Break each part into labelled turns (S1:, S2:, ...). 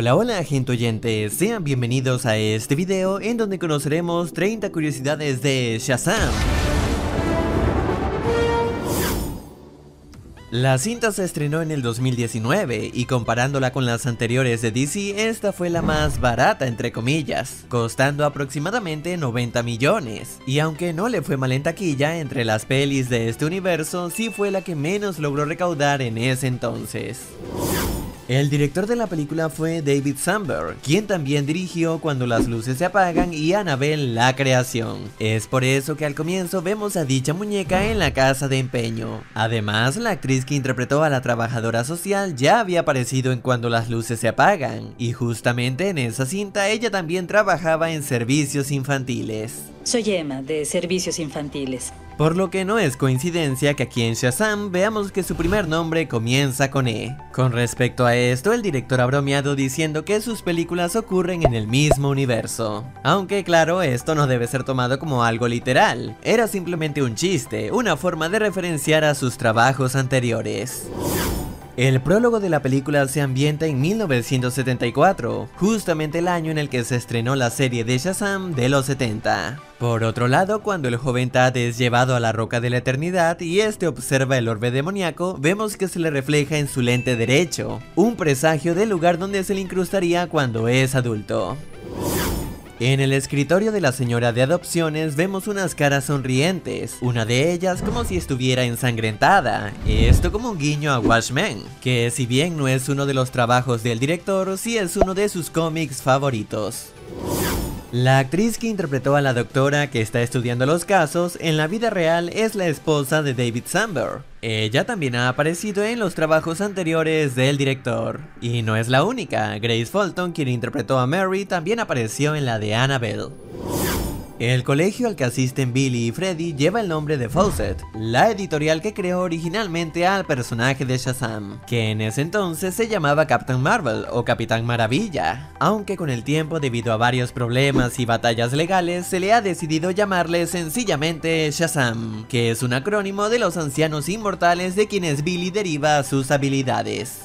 S1: Hola, hola gente oyente, sean bienvenidos a este video en donde conoceremos 30 curiosidades de Shazam. La cinta se estrenó en el 2019 y comparándola con las anteriores de DC, esta fue la más barata entre comillas, costando aproximadamente 90 millones. Y aunque no le fue mal en taquilla, entre las pelis de este universo sí fue la que menos logró recaudar en ese entonces. El director de la película fue David Sandberg, quien también dirigió Cuando las luces se apagan y Annabelle la creación. Es por eso que al comienzo vemos a dicha muñeca en la casa de empeño. Además, la actriz que interpretó a la trabajadora social ya había aparecido en Cuando las luces se apagan, y justamente en esa cinta ella también trabajaba en servicios infantiles.
S2: Soy Emma, de Servicios Infantiles.
S1: Por lo que no es coincidencia que aquí en Shazam veamos que su primer nombre comienza con E. Con respecto a esto, el director ha bromeado diciendo que sus películas ocurren en el mismo universo. Aunque claro, esto no debe ser tomado como algo literal. Era simplemente un chiste, una forma de referenciar a sus trabajos anteriores. El prólogo de la película se ambienta en 1974, justamente el año en el que se estrenó la serie de Shazam de los 70. Por otro lado, cuando el joven Tad es llevado a la Roca de la Eternidad y este observa el orbe demoníaco, vemos que se le refleja en su lente derecho, un presagio del lugar donde se le incrustaría cuando es adulto. En el escritorio de la señora de adopciones vemos unas caras sonrientes, una de ellas como si estuviera ensangrentada, esto como un guiño a Watchmen, que si bien no es uno de los trabajos del director, sí es uno de sus cómics favoritos. La actriz que interpretó a la doctora que está estudiando los casos, en la vida real es la esposa de David Sandberg. Ella también ha aparecido en los trabajos anteriores del director. Y no es la única, Grace Fulton, quien interpretó a Mary, también apareció en la de Annabelle. El colegio al que asisten Billy y Freddy lleva el nombre de Fawcett, la editorial que creó originalmente al personaje de Shazam, que en ese entonces se llamaba Captain Marvel o Capitán Maravilla, aunque con el tiempo debido a varios problemas y batallas legales se le ha decidido llamarle sencillamente Shazam, que es un acrónimo de los ancianos inmortales de quienes Billy deriva sus habilidades.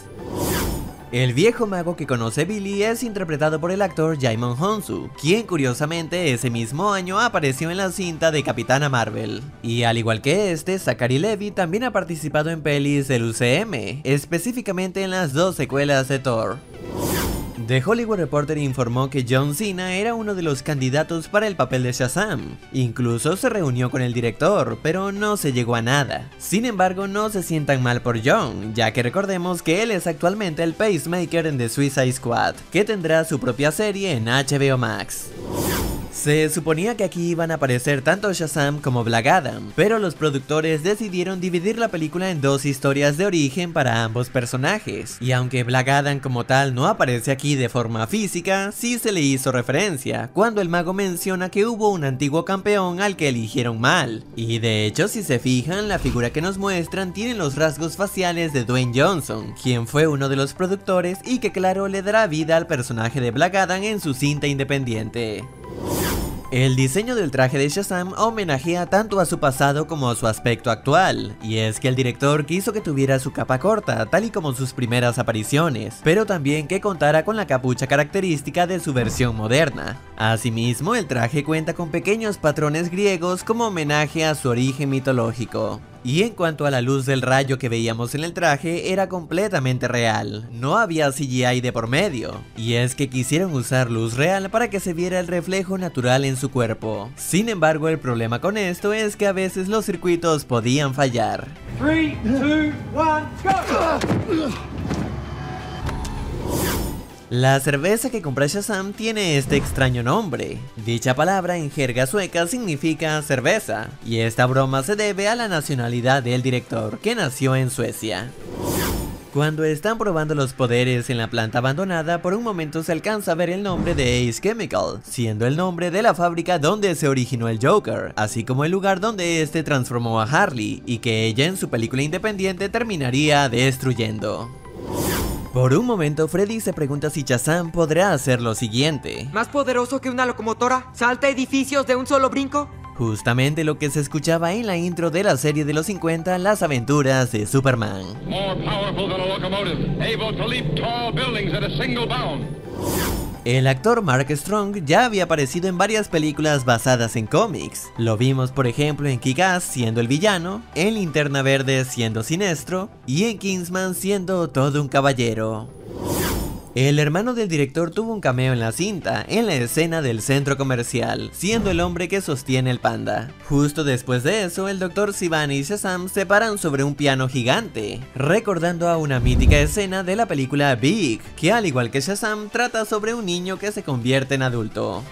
S1: El viejo mago que conoce Billy es interpretado por el actor Djimon Hounsou, quien curiosamente ese mismo año apareció en la cinta de Capitana Marvel. Y al igual que este, Zachary Levi también ha participado en pelis del UCM, específicamente en las dos secuelas de Thor. The Hollywood Reporter informó que John Cena era uno de los candidatos para el papel de Shazam. Incluso se reunió con el director, pero no se llegó a nada. Sin embargo, no se sientan mal por John, ya que recordemos que él es actualmente el pacemaker en The Suicide Squad, que tendrá su propia serie en HBO Max. Se suponía que aquí iban a aparecer tanto Shazam como Black Adam, pero los productores decidieron dividir la película en dos historias de origen para ambos personajes, y aunque Black Adam como tal no aparece aquí de forma física, sí se le hizo referencia, cuando el mago menciona que hubo un antiguo campeón al que eligieron mal, y de hecho si se fijan, la figura que nos muestran tiene los rasgos faciales de Dwayne Johnson, quien fue uno de los productores y que claro le dará vida al personaje de Black Adam en su cinta independiente. El diseño del traje de Shazam homenajea tanto a su pasado como a su aspecto actual, y es que el director quiso que tuviera su capa corta, tal y como sus primeras apariciones, pero también que contara con la capucha característica de su versión moderna. Asimismo, el traje cuenta con pequeños patrones griegos como homenaje a su origen mitológico. Y en cuanto a la luz del rayo que veíamos en el traje, era completamente real, no había CGI de por medio, y es que quisieron usar luz real para que se viera el reflejo natural en su cuerpo. Sin embargo, el problema con esto es que a veces los circuitos podían fallar.
S3: 3, 2, 1, go!
S1: La cerveza que compra Shazam tiene este extraño nombre. Dicha palabra en jerga sueca significa cerveza, y esta broma se debe a la nacionalidad del director, que nació en Suecia. Cuando están probando los poderes en la planta abandonada, por un momento se alcanza a ver el nombre de Ace Chemical, siendo el nombre de la fábrica donde se originó el Joker, así como el lugar donde este transformó a Harley, y que ella en su película independiente terminaría destruyendo. Por un momento, Freddy se pregunta si Shazam podrá hacer lo siguiente.
S4: ¿Más poderoso que una locomotora? ¿Salta edificios de un solo brinco?
S1: Justamente lo que se escuchaba en la intro de la serie de los 50, Las aventuras de Superman.
S5: More powerful than a locomotive, able to leap tall buildings at a single bound.
S1: El actor Mark Strong ya había aparecido en varias películas basadas en cómics. Lo vimos por ejemplo en Kick-Ass siendo el villano, en Linterna Verde siendo Sinestro y en Kingsman siendo todo un caballero. El hermano del director tuvo un cameo en la cinta, en la escena del centro comercial, siendo el hombre que sostiene el panda. Justo después de eso, el Dr. Sivan y Shazam se paran sobre un piano gigante, recordando a una mítica escena de la película Big, que al igual que Shazam, trata sobre un niño que se convierte en adulto.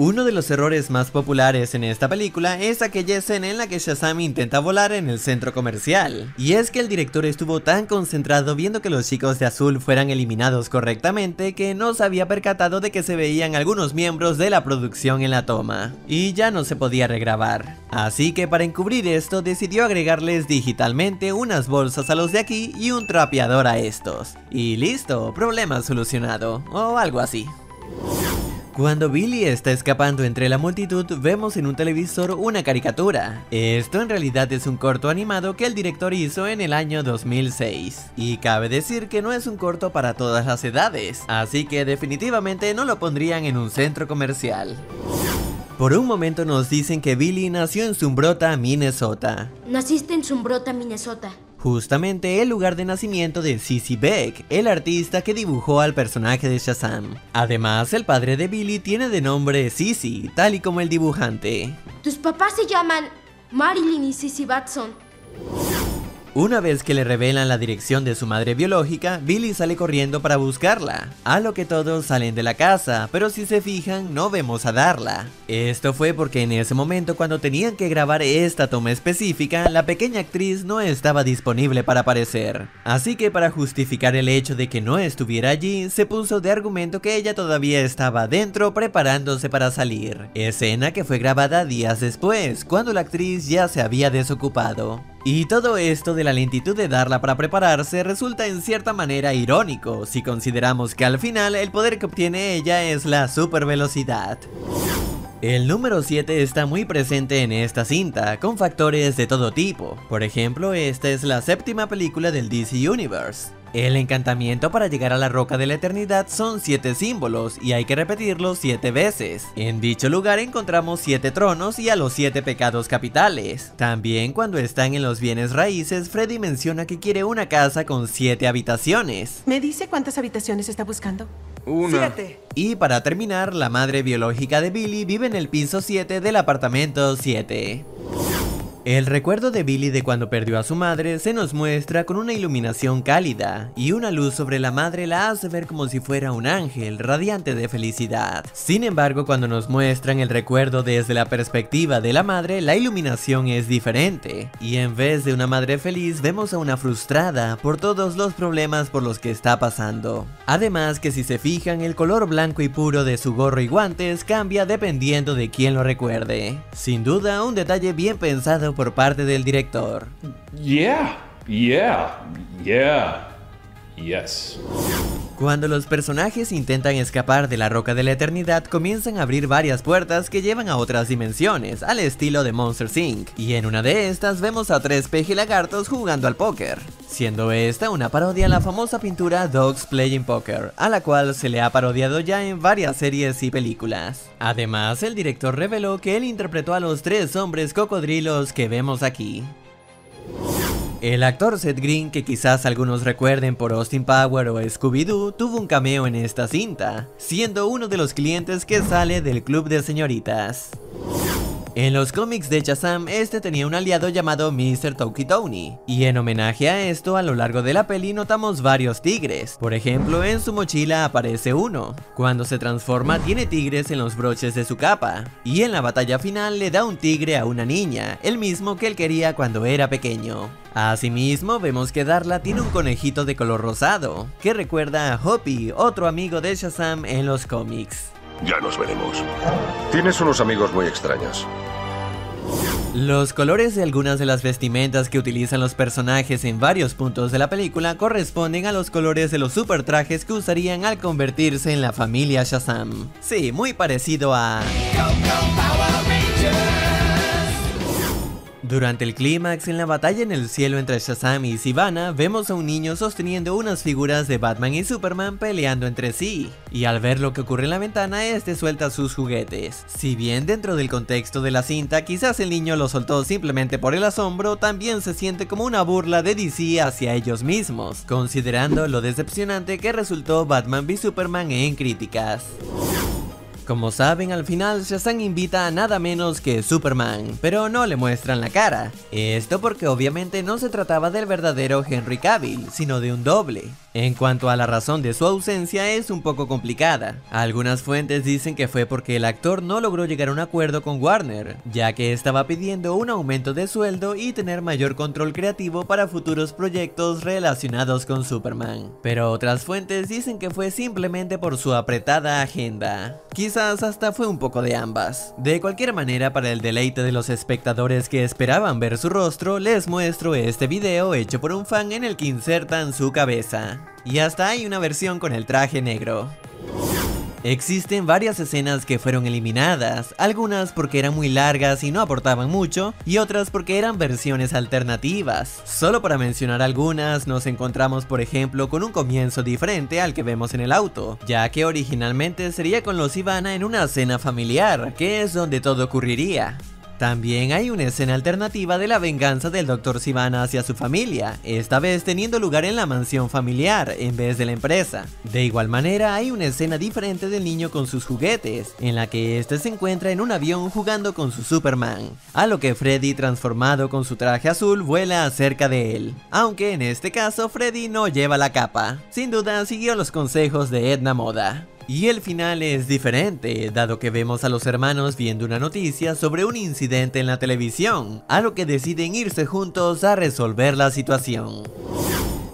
S1: Uno de los errores más populares en esta película es aquella escena en la que Shazam intenta volar en el centro comercial. Y es que el director estuvo tan concentrado viendo que los chicos de azul fueran eliminados correctamente que no se había percatado de que se veían algunos miembros de la producción en la toma. Y ya no se podía regrabar. Así que para encubrir esto decidió agregarles digitalmente unas bolsas a los de aquí y un trapeador a estos. Y listo, problema solucionado, o algo así. Cuando Billy está escapando entre la multitud, vemos en un televisor una caricatura. Esto en realidad es un corto animado que el director hizo en el año 2006. Y cabe decir que no es un corto para todas las edades, así que definitivamente no lo pondrían en un centro comercial. Por un momento nos dicen que Billy nació en Zumbrota, Minnesota.
S5: Naciste en Zumbrota, Minnesota.
S1: Justamente el lugar de nacimiento de Cissy Beck, el artista que dibujó al personaje de Shazam. Además, el padre de Billy tiene de nombre Cissy, tal y como el dibujante.
S5: Tus papás se llaman Marilyn y Cissy Batson.
S1: Una vez que le revelan la dirección de su madre biológica, Billy sale corriendo para buscarla, a lo que todos salen de la casa, pero si se fijan no vemos a Darla. Esto fue porque en ese momento cuando tenían que grabar esta toma específica, la pequeña actriz no estaba disponible para aparecer. Así que para justificar el hecho de que no estuviera allí, se puso de argumento que ella todavía estaba dentro preparándose para salir, escena que fue grabada días después, cuando la actriz ya se había desocupado. Y todo esto de la lentitud de Darla para prepararse resulta en cierta manera irónico, si consideramos que al final el poder que obtiene ella es la super velocidad. El número 7 está muy presente en esta cinta, con factores de todo tipo. Por ejemplo, esta es la séptima película del DC Universe. El encantamiento para llegar a la Roca de la Eternidad son 7 símbolos y hay que repetirlos 7 veces. En dicho lugar encontramos 7 tronos y a los 7 pecados capitales. También cuando están en los bienes raíces, Freddy menciona que quiere una casa con 7 habitaciones.
S6: ¿Me dice cuántas habitaciones está buscando?
S4: 7.
S1: Y para terminar, la madre biológica de Billy vive en el piso 7 del apartamento 7. El recuerdo de Billy de cuando perdió a su madre se nos muestra con una iluminación cálida, y una luz sobre la madre la hace ver como si fuera un ángel radiante de felicidad. Sin embargo, cuando nos muestran el recuerdo desde la perspectiva de la madre, la iluminación es diferente, y en vez de una madre feliz vemos a una frustrada por todos los problemas por los que está pasando. Además que si se fijan, el color blanco y puro de su gorro y guantes cambia dependiendo de quién lo recuerde. Sin duda, un detalle bien pensado por parte del director.
S7: Yes.
S1: Cuando los personajes intentan escapar de la Roca de la Eternidad, comienzan a abrir varias puertas que llevan a otras dimensiones, al estilo de Monsters Inc. Y en una de estas vemos a 3 pejilagartos jugando al póker, siendo esta una parodia a la famosa pintura Dogs Playing Poker, a la cual se le ha parodiado ya en varias series y películas. Además, el director reveló que él interpretó a los 3 hombres cocodrilos que vemos aquí. El actor Seth Green, que quizás algunos recuerden por Austin Powers o Scooby-Doo, tuvo un cameo en esta cinta, siendo uno de los clientes que sale del club de señoritas. En los cómics de Shazam, este tenía un aliado llamado Mr. Toki Tony, y en homenaje a esto, a lo largo de la peli notamos varios tigres. Por ejemplo, en su mochila aparece uno. Cuando se transforma tiene tigres en los broches de su capa, y en la batalla final le da un tigre a una niña, el mismo que él quería cuando era pequeño. Asimismo, vemos que Darla tiene un conejito de color rosado, que recuerda a Hoppy, otro amigo de Shazam en los cómics.
S8: Ya nos veremos. Tienes unos amigos muy extraños.
S1: Los colores de algunas de las vestimentas que utilizan los personajes en varios puntos de la película corresponden a los colores de los super trajes que usarían al convertirse en la familia Shazam. Sí, muy parecido a... Durante el clímax, en la batalla en el cielo entre Shazam y Sivana, vemos a un niño sosteniendo unas figuras de Batman y Superman peleando entre sí, y al ver lo que ocurre en la ventana, este suelta sus juguetes. Si bien dentro del contexto de la cinta, quizás el niño lo soltó simplemente por el asombro, también se siente como una burla de DC hacia ellos mismos, considerando lo decepcionante que resultó Batman v Superman en críticas. Como saben, al final Shazam invita a nada menos que Superman, pero no le muestran la cara. Esto porque obviamente no se trataba del verdadero Henry Cavill, sino de un doble. En cuanto a la razón de su ausencia, es un poco complicada. Algunas fuentes dicen que fue porque el actor no logró llegar a un acuerdo con Warner, ya que estaba pidiendo un aumento de sueldo y tener mayor control creativo para futuros proyectos relacionados con Superman. Pero otras fuentes dicen que fue simplemente por su apretada agenda. Quizás hasta fue un poco de ambas. De cualquier manera, para el deleite de los espectadores que esperaban ver su rostro, les muestro este video hecho por un fan en el que insertan su cabeza. Y hasta hay una versión con el traje negro. Existen varias escenas que fueron eliminadas, algunas porque eran muy largas y no aportaban mucho, y otras porque eran versiones alternativas. Solo para mencionar algunas, nos encontramos por ejemplo con un comienzo diferente al que vemos en el auto, ya que originalmente sería con los Sivana en una cena familiar, que es donde todo ocurriría. También hay una escena alternativa de la venganza del Dr. Sivana hacia su familia, esta vez teniendo lugar en la mansión familiar en vez de la empresa. De igual manera, hay una escena diferente del niño con sus juguetes, en la que este se encuentra en un avión jugando con su Superman, a lo que Freddy, transformado con su traje azul, vuela cerca de él. Aunque en este caso Freddy no lleva la capa, sin duda siguió los consejos de Edna Moda. Y el final es diferente, dado que vemos a los hermanos viendo una noticia sobre un incidente en la televisión, a lo que deciden irse juntos a resolver la situación.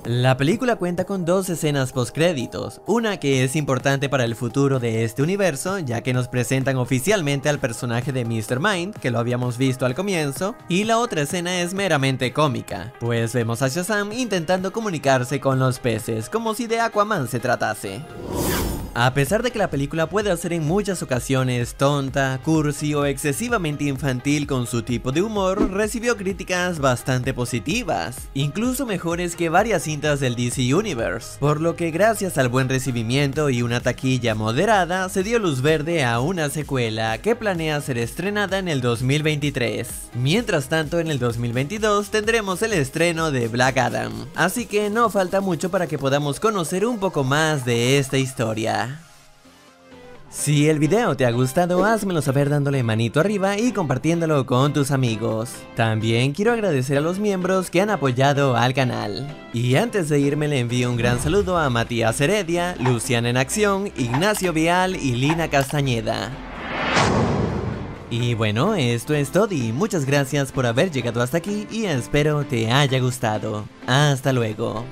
S1: La película cuenta con dos escenas postcréditos, una que es importante para el futuro de este universo, ya que nos presentan oficialmente al personaje de Mr. Mind, que lo habíamos visto al comienzo, y la otra escena es meramente cómica, pues vemos a Shazam intentando comunicarse con los peces, como si de Aquaman se tratase. A pesar de que la película puede ser en muchas ocasiones tonta, cursi o excesivamente infantil con su tipo de humor, recibió críticas bastante positivas, incluso mejores que varias cintas del DC Universe, por lo que gracias al buen recibimiento y una taquilla moderada, se dio luz verde a una secuela que planea ser estrenada en el 2023. Mientras tanto, en el 2022 tendremos el estreno de Black Adam, así que no falta mucho para que podamos conocer un poco más de esta historia. Si el video te ha gustado, házmelo saber dándole manito arriba y compartiéndolo con tus amigos. También quiero agradecer a los miembros que han apoyado al canal. Y antes de irme le envío un gran saludo a Matías Heredia, Luciana en Acción, Ignacio Vial y Lina Castañeda. Y bueno, esto es todo y muchas gracias por haber llegado hasta aquí y espero te haya gustado. Hasta luego.